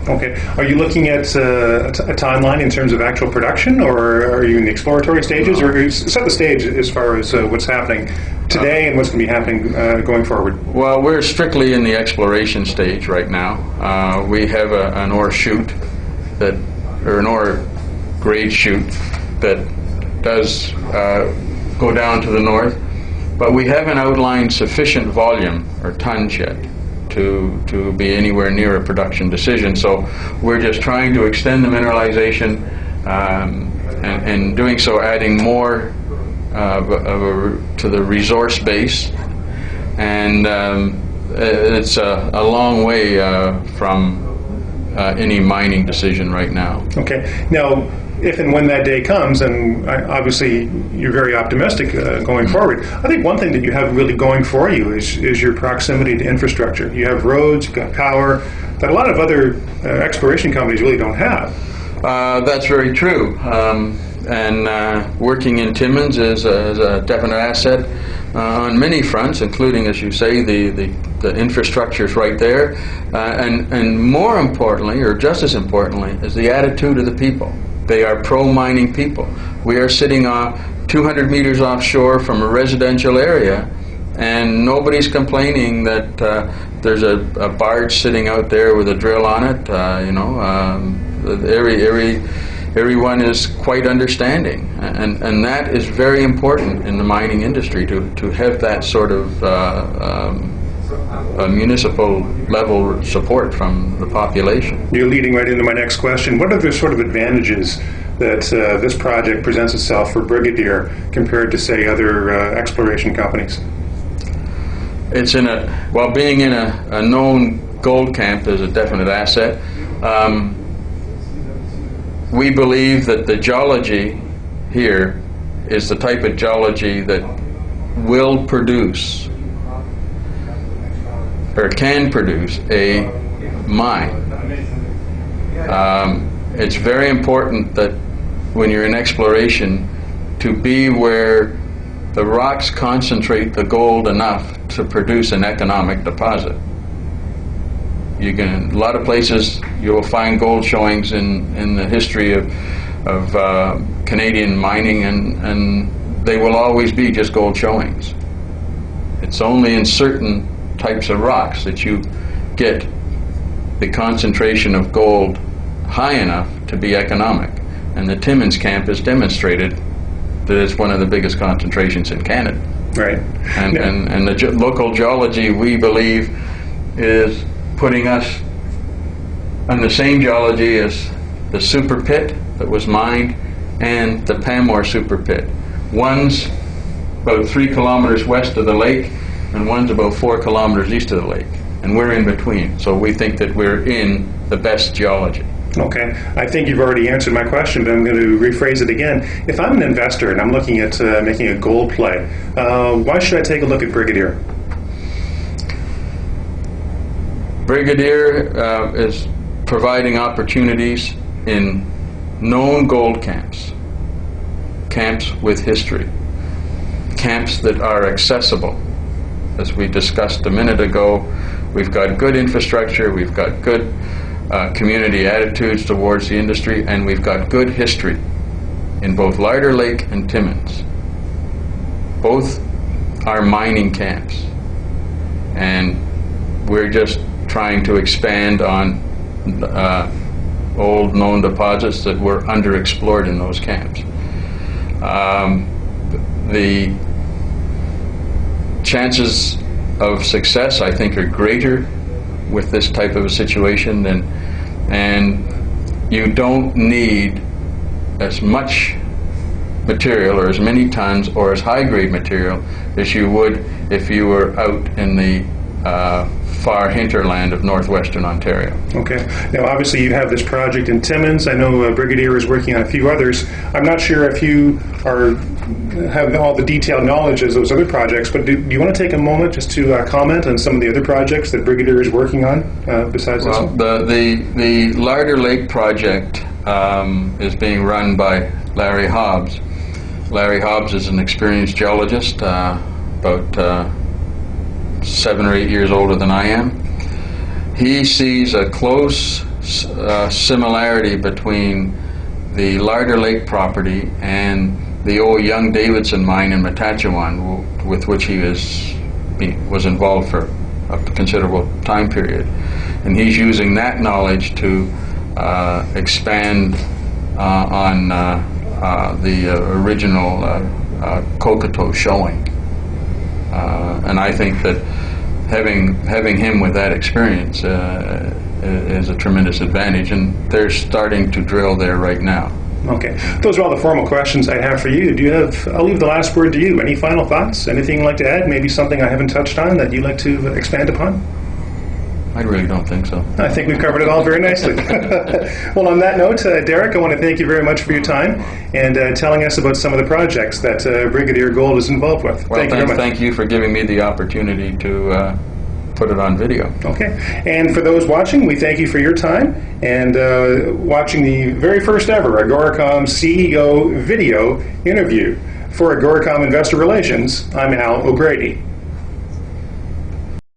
Okay. Are you looking at a timeline in terms of actual production, or are you in the exploratory stages, or set the stage as far as what's happening today and what's going to be happening going forward? Well, we're strictly in the exploration stage right now. We have an ore chute or an ore grade chute that does go down to the north, but we haven't outlined sufficient volume or tons yet to be anywhere near a production decision. So we're just trying to extend the mineralization, and doing so adding more to the resource base, and it's a long way from any mining decision right now. Okay. Now, if and when that day comes, and obviously you're very optimistic going forward, I think one thing that you have really going for you is your proximity to infrastructure. You have roads, you've got power, that a lot of other exploration companies really don't have. That's very true. And working in Timmins is a definite asset on many fronts, including, as you say, the infrastructure is right there. And more importantly, or just as importantly, is the attitude of the people. They are pro-mining people. We are sitting 200 meters offshore from a residential area, and nobody's complaining that there's a barge sitting out there with a drill on it. Everyone is quite understanding, and that is very important in the mining industry, to have that sort of a municipal level support from the population. You're leading right into my next question. What are the sort of advantages that this project presents itself for Brigadier compared to, say, other exploration companies? It's being in a known gold camp is a definite asset. We believe that the geology here is the type of geology that will produce or can produce a mine. It's very important that when you're in exploration to be where the rocks concentrate the gold enough to produce an economic deposit. A lot of places you will find gold showings in the history of Canadian mining, and they will always be just gold showings. It's only in certain types of rocks that you get the concentration of gold high enough to be economic, and the Timmins camp has demonstrated that it's one of the biggest concentrations in Canada. Right. And the local geology, we believe, is putting us on the same geology as the super pit that was mined and the Pamour super pit. One's about 3 kilometers west of the lake, and one's about 4 kilometers east of the lake, and we're in between. So we think that we're in the best geology. Okay. I think you've already answered my question, but I'm going to rephrase it again. If I'm an investor and I'm looking at making a gold play, why should I take a look at Brigadier? Brigadier is providing opportunities in known gold camps, camps with history, camps that are accessible. As we discussed a minute ago, we've got good infrastructure, we've got good community attitudes towards the industry, and we've got good history in both Larder Lake and Timmins. Both are mining camps, and we're just trying to expand on old known deposits that were underexplored in those camps. The chances of success, I think, are greater with this type of a situation and you don't need as much material or as many tons or as high grade material as you would if you were out in the far hinterland of northwestern Ontario. Okay. Now, obviously, you have this project in Timmins. I know Brigadier is working on a few others. I'm not sure if you have all the detailed knowledge as those other projects, but do you want to take a moment just to comment on some of the other projects that Brigadier is working on besides this one? The Larder Lake project is being run by Larry Hobbs. Larry Hobbs is an experienced geologist, about 7 or 8 years older than I am. He sees a close similarity between the Larder Lake property and the old Young-Davidson mine in Matachewan, with which he was involved for a considerable time period. And he's using that knowledge to expand on the original Kokoto showing. And I think that having him with that experience is a tremendous advantage, and they're starting to drill there right now. Okay. Those are all the formal questions I have for you. I'll leave the last word to you. Any final thoughts? Anything you'd like to add? Maybe something I haven't touched on that you'd like to expand upon? I really don't think so. I think we've covered it all very nicely. Well, on that note, Derek, I want to thank you very much for your time and telling us about some of the projects that Brigadier Gold is involved with. Well, thank you very much. Thank you for giving me the opportunity to put it on video. Okay. And for those watching, we thank you for your time and watching the very first ever AGORACOM CEO video interview. For AGORACOM Investor Relations, I'm Al O'Grady.